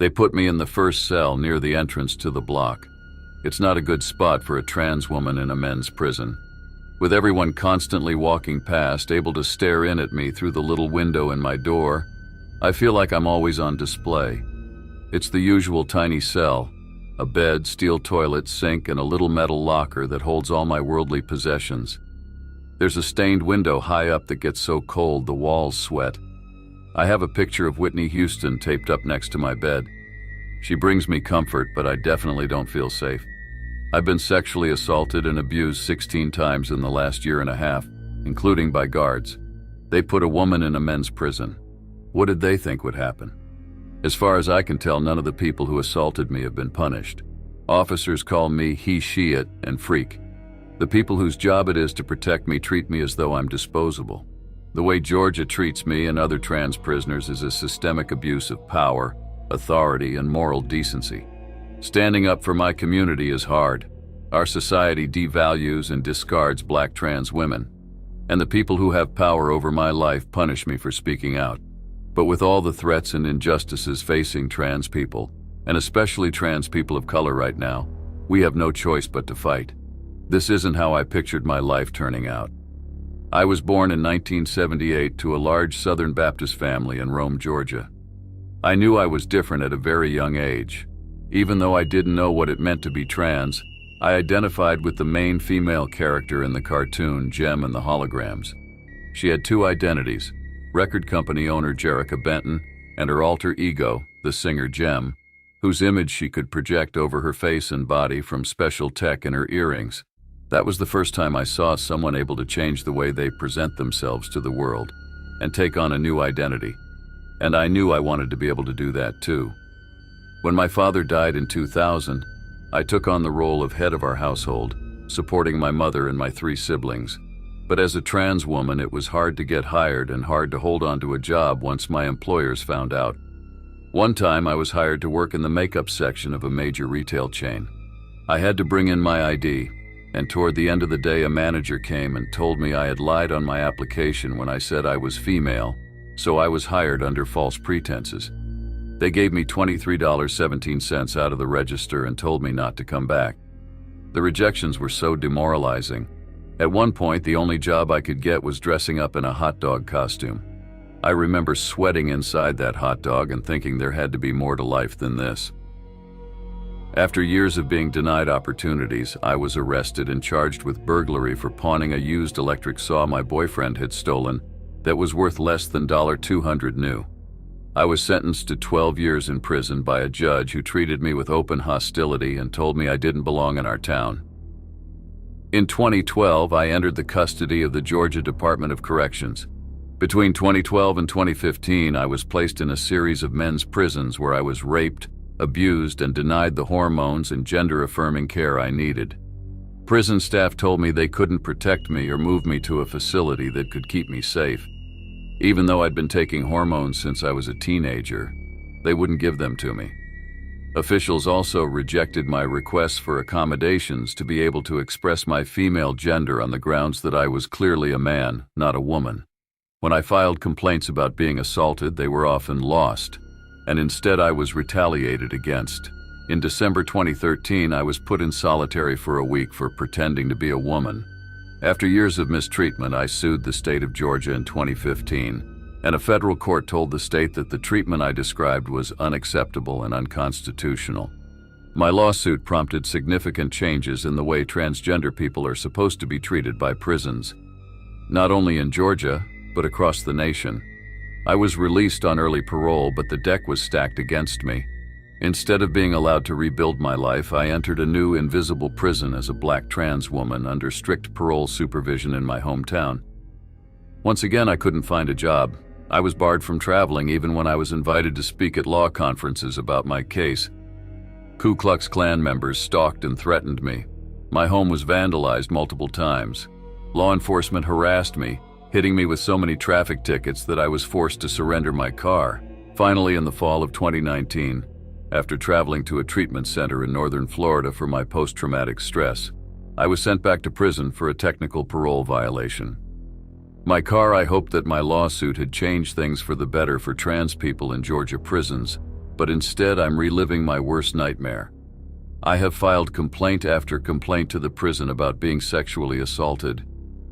They put me in the first cell near the entrance to the block. It's not a good spot for a trans woman in a men's prison. With everyone constantly walking past, able to stare in at me through the little window in my door, I feel like I'm always on display. It's the usual tiny cell, a bed, steel toilet, sink, and a little metal locker that holds all my worldly possessions. There's a stained window high up that gets so cold the walls sweat. I have a picture of Whitney Houston taped up next to my bed. She brings me comfort, but I definitely don't feel safe. I've been sexually assaulted and abused 16 times in the last year and a half, including by guards. They put a woman in a men's prison. What did they think would happen? As far as I can tell, none of the people who assaulted me have been punished. Officers call me he, she, it, and freak. The people whose job it is to protect me treat me as though I'm disposable. The way Georgia treats me and other trans prisoners is a systemic abuse of power, authority, and moral decency. Standing up for my community is hard. Our society devalues and discards black trans women, and the people who have power over my life punish me for speaking out. But with all the threats and injustices facing trans people, and especially trans people of color right now, we have no choice but to fight. This isn't how I pictured my life turning out. I was born in 1978 to a large Southern Baptist family in Rome, Georgia. I knew I was different at a very young age. Even though I didn't know what it meant to be trans, I identified with the main female character in the cartoon, Jem and the Holograms. She had two identities, record company owner Jerrica Benton and her alter ego, the singer Jem, whose image she could project over her face and body from special tech in her earrings. That was the first time I saw someone able to change the way they present themselves to the world and take on a new identity. And I knew I wanted to be able to do that too. When my father died in 2000, I took on the role of head of our household, supporting my mother and my 3 siblings. But as a trans woman, it was hard to get hired and hard to hold on to a job once my employers found out. One time I was hired to work in the makeup section of a major retail chain. I had to bring in my ID, and toward the end of the day a manager came and told me I had lied on my application when I said I was female, so I was hired under false pretenses. They gave me $23.17 out of the register and told me not to come back. The rejections were so demoralizing. At one point, the only job I could get was dressing up in a hot dog costume. I remember sweating inside that hot dog and thinking there had to be more to life than this. After years of being denied opportunities, I was arrested and charged with burglary for pawning a used electric saw my boyfriend had stolen that was worth less than $200 new. I was sentenced to 12 years in prison by a judge who treated me with open hostility and told me I didn't belong in our town. In 2012, I entered the custody of the Georgia Department of Corrections. Between 2012 and 2015, I was placed in a series of men's prisons where I was raped, abused, and denied the hormones and gender-affirming care I needed. Prison staff told me they couldn't protect me or move me to a facility that could keep me safe. Even though I'd been taking hormones since I was a teenager, they wouldn't give them to me. Officials also rejected my requests for accommodations to be able to express my female gender on the grounds that I was clearly a man, not a woman. When I filed complaints about being assaulted, they were often lost, and instead I was retaliated against. In December 2013, I was put in solitary for a week for pretending to be a woman. After years of mistreatment, I sued the state of Georgia in 2015, and a federal court told the state that the treatment I described was unacceptable and unconstitutional. My lawsuit prompted significant changes in the way transgender people are supposed to be treated by prisons, not only in Georgia, but across the nation. I was released on early parole, but the deck was stacked against me. Instead of being allowed to rebuild my life, I entered a new invisible prison as a black trans woman under strict parole supervision in my hometown. Once again, I couldn't find a job. I was barred from traveling even when I was invited to speak at law conferences about my case. Ku Klux Klan members stalked and threatened me. My home was vandalized multiple times. Law enforcement harassed me, hitting me with so many traffic tickets that I was forced to surrender my car. Finally, in the fall of 2019, after traveling to a treatment center in northern Florida for my post-traumatic stress, I was sent back to prison for a technical parole violation. My car, I hoped that my lawsuit had changed things for the better for trans people in Georgia prisons, but instead I'm reliving my worst nightmare. I have filed complaint after complaint to the prison about being sexually assaulted.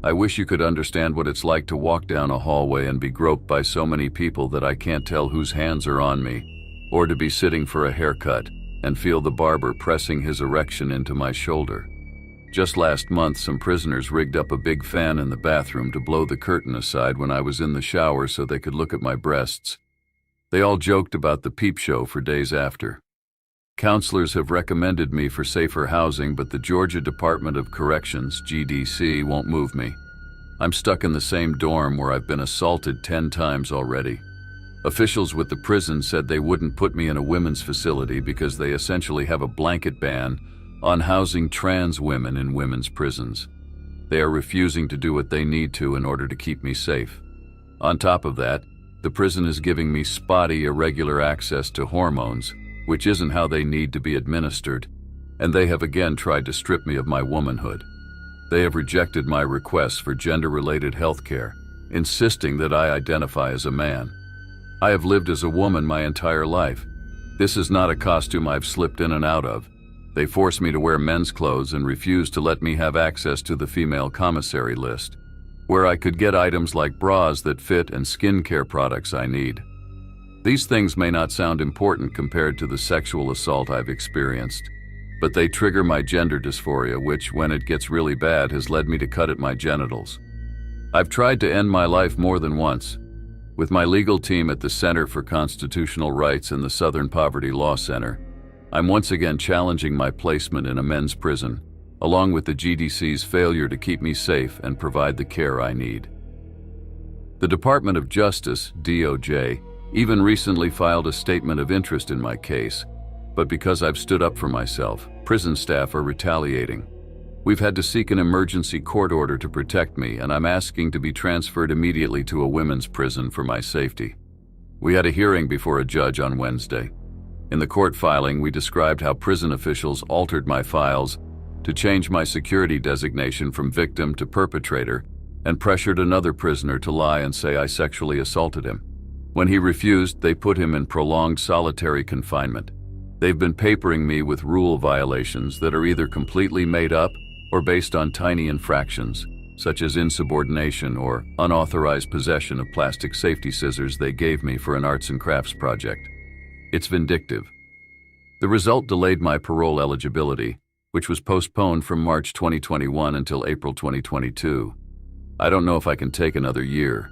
I wish you could understand what it's like to walk down a hallway and be groped by so many people that I can't tell whose hands are on me, or to be sitting for a haircut and feel the barber pressing his erection into my shoulder. Just last month, some prisoners rigged up a big fan in the bathroom to blow the curtain aside when I was in the shower so they could look at my breasts. They all joked about the peep show for days after. Counselors have recommended me for safer housing, but the Georgia Department of Corrections, GDC, won't move me. I'm stuck in the same dorm where I've been assaulted 10 times already. Officials with the prison said they wouldn't put me in a women's facility because they essentially have a blanket ban on housing trans women in women's prisons. They are refusing to do what they need to in order to keep me safe. On top of that, the prison is giving me spotty, irregular access to hormones, which isn't how they need to be administered, and they have again tried to strip me of my womanhood. They have rejected my requests for gender-related health care, insisting that I identify as a man. I have lived as a woman my entire life. This is not a costume I've slipped in and out of. They force me to wear men's clothes and refuse to let me have access to the female commissary list, where I could get items like bras that fit and skincare products I need. These things may not sound important compared to the sexual assault I've experienced, but they trigger my gender dysphoria, which, when it gets really bad, has led me to cut at my genitals. I've tried to end my life more than once. With my legal team at the Center for Constitutional Rights and the Southern Poverty Law Center, I'm once again challenging my placement in a men's prison, along with the GDC's failure to keep me safe and provide the care I need. The Department of Justice, DOJ, even recently filed a statement of interest in my case, but because I've stood up for myself, prison staff are retaliating. We've had to seek an emergency court order to protect me, and I'm asking to be transferred immediately to a women's prison for my safety. We had a hearing before a judge on Wednesday. In the court filing, we described how prison officials altered my files to change my security designation from victim to perpetrator and pressured another prisoner to lie and say I sexually assaulted him. When he refused, they put him in prolonged solitary confinement. They've been papering me with rule violations that are either completely made up or based on tiny infractions, such as insubordination or unauthorized possession of plastic safety scissors they gave me for an arts and crafts project. It's vindictive. The result delayed my parole eligibility, which was postponed from March 2021 until April 2022. I don't know if I can take another year.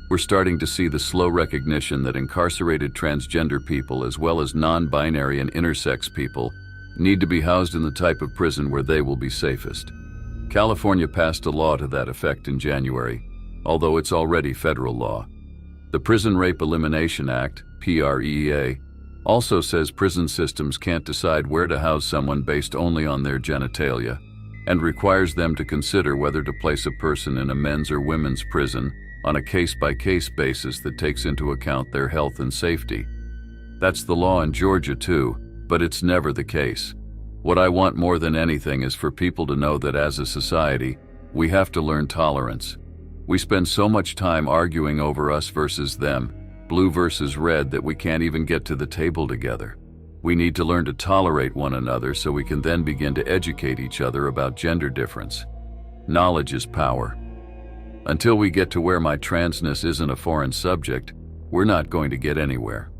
We're starting to see the slow recognition that incarcerated transgender people, as well as non-binary and intersex people, need to be housed in the type of prison where they will be safest. California passed a law to that effect in January, although it's already federal law. The Prison Rape Elimination Act, PREA, also says prison systems can't decide where to house someone based only on their genitalia, and requires them to consider whether to place a person in a men's or women's prison on a case-by-case basis that takes into account their health and safety. That's the law in Georgia too, but it's never the case. What I want more than anything is for people to know that as a society, we have to learn tolerance. We spend so much time arguing over us versus them, blue versus red, that we can't even get to the table together. We need to learn to tolerate one another so we can then begin to educate each other about gender difference. Knowledge is power. Until we get to where my transness isn't a foreign subject, we're not going to get anywhere.